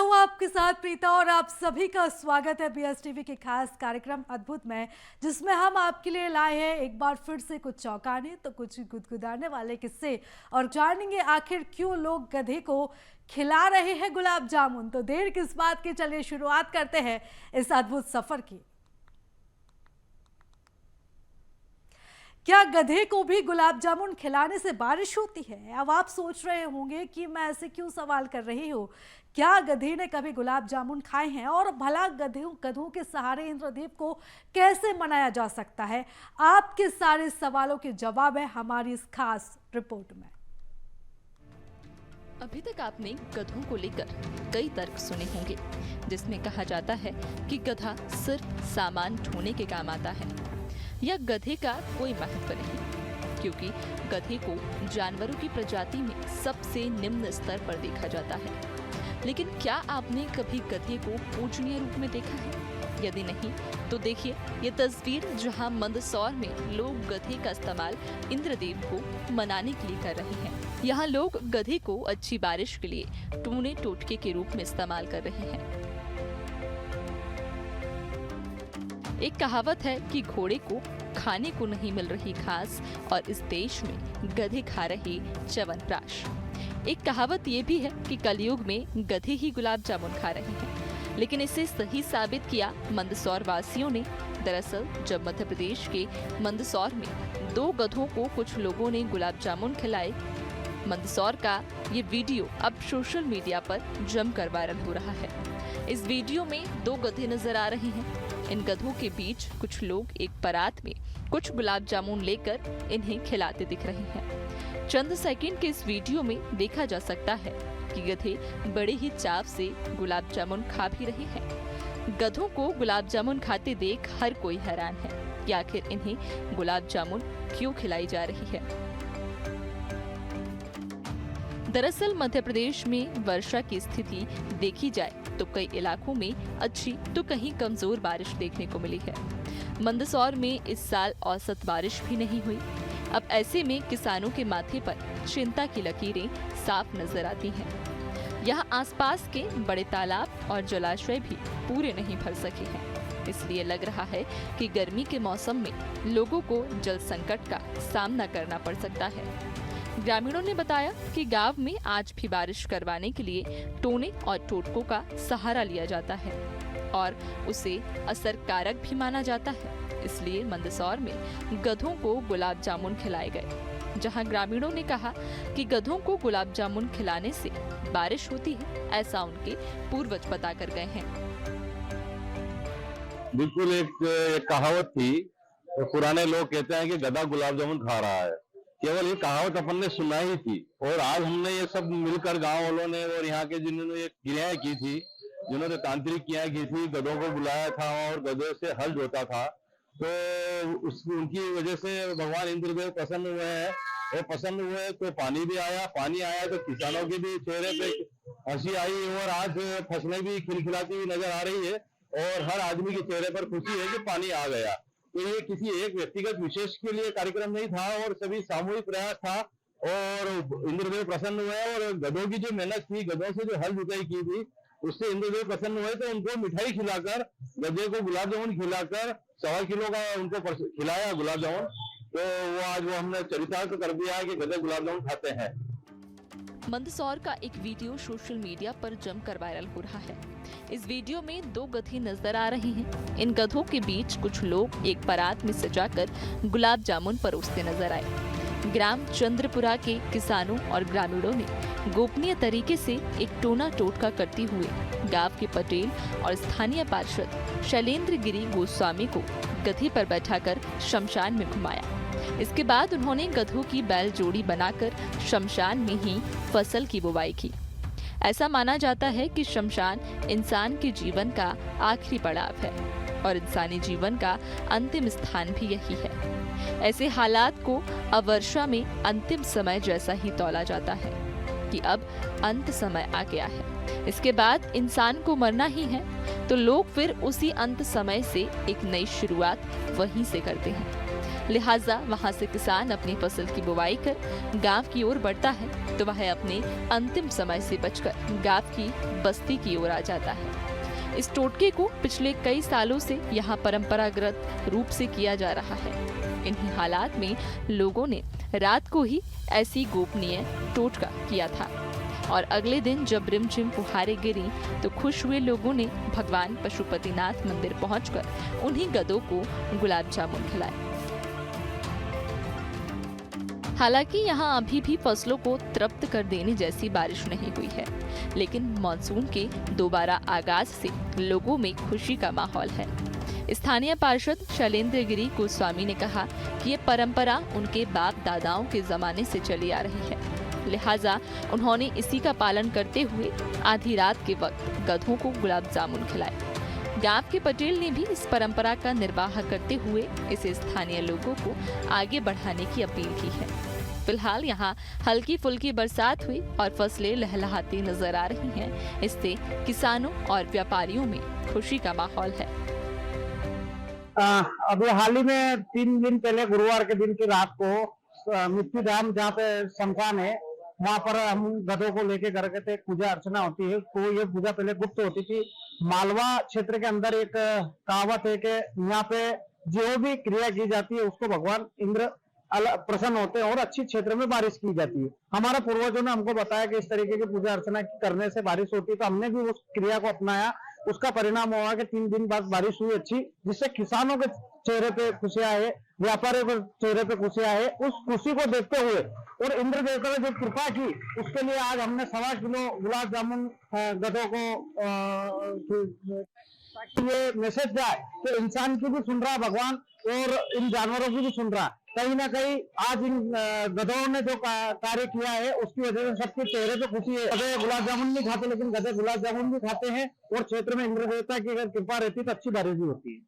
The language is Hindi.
हूँ आपके साथ प्रीता और आप सभी का स्वागत है बीएसटीवी के खास कार्यक्रम अद्भुत में, जिसमें हम आपके लिए लाए हैं एक बार फिर से कुछ चौंकाने तो कुछ गुदगुदाने वाले किस्से और जानेंगे आखिर क्यों लोग गधे को खिला रहे हैं गुलाब जामुन। तो देर किस बात की, चलिए शुरुआत करते हैं इस अद्भुत सफर की। क्या गधे को भी गुलाब जामुन खिलाने से बारिश होती है? अब आप सोच रहे होंगे कि मैं ऐसे क्यों सवाल कर रही हूँ। क्या गधे ने कभी गुलाब जामुन खाए हैं? और भला गधों के सहारे इंद्रदेव को कैसे मनाया जा सकता है? आपके सारे सवालों के जवाब है हमारी इस खास रिपोर्ट में। अभी तक आपने गधों को लेकर कई तर्क सुने होंगे, जिसमें कहा जाता है कि गधा सिर्फ सामान ढोने के काम आता है या गधे का कोई महत्व नहीं, क्योंकि गधे को जानवरों की प्रजाति में सबसे निम्न स्तर पर देखा जाता है। लेकिन क्या आपने कभी गधे को पूजनीय रूप में देखा है? यदि नहीं तो देखिए ये तस्वीर, जहां मंदसौर में लोग गधे का इस्तेमाल इंद्रदेव को मनाने के लिए कर रहे हैं। यहाँ लोग गधे को अच्छी बारिश के लिए टूने टोटके के रूप में इस्तेमाल कर रहे हैं। एक कहावत है कि घोड़े को खाने को नहीं मिल रही घास और इस देश में गधे खा रहे च्यवनप्राश। एक कहावत ये भी है कि कलयुग में गधे ही गुलाब जामुन खा रहे हैं, लेकिन इसे सही साबित किया मंदसौर वासियों ने। दरअसल जब मध्य प्रदेश के मंदसौर में 2 गधों को कुछ लोगों ने गुलाब जामुन खिलाए, मंदसौर का ये वीडियो अब सोशल मीडिया पर जमकर वायरल हो रहा है। इस वीडियो में 2 गधे नजर आ रहे हैं। इन गधों के बीच कुछ लोग एक परात में कुछ गुलाब जामुन लेकर इन्हें खिलाते दिख रहे हैं। चंद सेकंड के इस वीडियो में देखा जा सकता है कि गधे बड़े ही चाव से गुलाब जामुन खा भी रहे हैं। गधों को गुलाब जामुन खाते देख हर कोई हैरान है कि आखिर इन्हें गुलाब जामुन क्यों खिलाई जा रही है। दरअसल मध्य प्रदेश में वर्षा की स्थिति देखी जाए तो कई इलाकों में अच्छी तो कहीं कमजोर बारिश देखने को मिली है। मंदसौर में इस साल औसत बारिश भी नहीं हुई। अब ऐसे में किसानों के माथे पर चिंता की लकीरें साफ नजर आती हैं। यहाँ आसपास के बड़े तालाब और जलाशय भी पूरे नहीं भर सके हैं। इसलिए लग रहा है कि गर्मी के मौसम में लोगों को जल संकट का सामना करना पड़ सकता है। ग्रामीणों ने बताया कि गांव में आज भी बारिश करवाने के लिए टोने और टोटकों का सहारा लिया जाता है और उसे असरकारक भी माना जाता है। इसलिए मंदसौर में गधों को गुलाब जामुन खिलाए गए। जहां ग्रामीणों ने कहा कि गधों को गुलाब जामुन खिलाने से बारिश होती है, ऐसा उनके पूर्वज बता कर गए हैं। बिल्कुल एक कहावत थी, तो पुराने लोग कहते हैं कि गधा गुलाब जामुन खा रहा है। केवल ये कहावत अपन ने सुना ही थी और आज हमने ये सब मिलकर गांव वालों ने और यहाँ के जिन्होंने ये क्रियाएं की थी, जिन्होंने तांत्रिक क्रियाएं की थी, गधों को बुलाया था और गधों से हल जोता था, तो उनकी वजह से भगवान इंद्रदेव प्रसन्न हुए हैं। और प्रसन्न हुए तो पानी आया तो किसानों के भी चेहरे पे हंसी आई और आज फसलें भी खिलखिलाती हुई नजर आ रही है और हर आदमी के चेहरे पर खुशी है कि पानी आ गया। तो ये किसी एक व्यक्तिगत विशेष के लिए कार्यक्रम नहीं था और सभी सामूहिक प्रयास था और इंद्रदेव प्रसन्न हुए और गधों की जो मेहनत थी, गधों से जो हल जुताई की थी, उससे इंद्रदेव प्रसन्न हुए। तो उनको मिठाई खिलाकर, गधे को गुलाब जामुन खिलाकर 1.25 किलो का उनको खिलाया गुलाब जामुन। तो वो आज वो हमने चरितार्थ कर दिया कि गधे गुलाब जामुन खाते हैं। मंदसौर का एक वीडियो सोशल मीडिया पर जमकर वायरल हो रहा है। इस वीडियो में 2 गधे नजर आ रहे हैं। इन गधों के बीच कुछ लोग एक परात में सजाकर गुलाब जामुन परोसते नजर आए। ग्राम चंद्रपुरा के किसानों और ग्रामीणों ने गोपनीय तरीके से एक टोना टोटका करते हुए गांव के पटेल और स्थानीय पार्षद शैलेंद्र गिरी गोस्वामी को गधे पर बैठाकर शमशान में घुमाया। इसके बाद उन्होंने गधों की बैल जोड़ी बनाकर शमशान में ही फसल की बुवाई की। ऐसा माना जाता है कि शमशान इंसान के जीवन का आखिरी पड़ाव है और इंसानी जीवन का अंतिम स्थान भी यही है। ऐसे हालात को अवर्षा में अंतिम समय जैसा ही तौला जाता है कि अब अंत समय आ गया है, इसके बाद इंसान को मरना ही है। तो लोग फिर उसी अंत समय से एक नई शुरुआत वहीं से करते हैं। लिहाजा वहां से किसान अपनी फसल की बुवाई कर गांव की ओर बढ़ता है तो वह अपने अंतिम समय से बचकर गांव की बस्ती की ओर आ जाता है। इस टोटके को पिछले कई सालों से यहाँ परंपरागत रूप से किया जा रहा है। इन्हीं हालात में लोगों ने रात को ही ऐसी गोपनीय टोटका किया था और अगले दिन जब रिमझिम फुहारें गिरी तो खुश हुए लोगों ने भगवान पशुपतिनाथ मंदिर पहुंचकर उन्हीं गधों को गुलाब जामुन खिलाए। हालांकि यहाँ अभी भी फसलों को तृप्त कर देने जैसी बारिश नहीं हुई है, लेकिन मानसून के दोबारा आगाज से लोगों में खुशी का माहौल है। स्थानीय पार्षद शैलेंद्र गिरी गोस्वामी ने कहा कि ये परंपरा उनके बाप दादाओं के जमाने से चली आ रही है, लिहाजा उन्होंने इसी का पालन करते हुए आधी रात के वक्त गधों को गुलाब जामुन खिलाए। गांव के पटेल ने भी इस परंपरा का निर्वाह करते हुए इसे स्थानीय लोगों को आगे बढ़ाने की अपील की है। फिलहाल यहाँ हल्की फुल्की बरसात हुई और फसलें लहलहाती नजर आ रही हैं। इससे किसानों और व्यापारियों में खुशी का माहौल है। अभी हाल ही में 3 दिन पहले गुरुवार के दिन की रात को मिट्टी धाम जहाँ पे शमशान है वहाँ पर हम गधों को लेके घर गए थे। पूजा अर्चना होती है तो ये पूजा पहले गुप्त होती थी। मालवा क्षेत्र के अंदर एक कहावत है कि यहाँ पे जो भी क्रिया की जाती है उसको भगवान इंद्र प्रसन्न होते हैं और अच्छी क्षेत्र में बारिश की जाती है। हमारे पूर्वजों ने हमको बताया कि इस तरीके की पूजा अर्चना करने से बारिश होती है, तो हमने भी उस क्रिया को अपनाया। उसका परिणाम हुआ कि 3 दिन बाद बारिश हुई अच्छी, जिससे किसानों के चेहरे पे खुशियां आए, व्यापारियों के चेहरे पे खुशियां आए। उस खुशी को देखते हुए और इंद्र देवता ने जो कृपा की उसके लिए आज हमने 1.25 किलो गुलाब जामुन गधों को, ताकि ये मैसेज जाए कि इंसान की भी सुन रहा भगवान और इन जानवरों की भी सुन रहा। कहीं ना कहीं आज इन गधों ने जो कार्य किया है उसकी वजह से सबके चेहरे पे खुशी है। गधे गुलाब जामुन नहीं खाते लेकिन गधे गुलाब जामुन भी खाते हैं और क्षेत्र में इंद्र देवता की अगर कृपा रहती तो अच्छी बारिश भी होती है।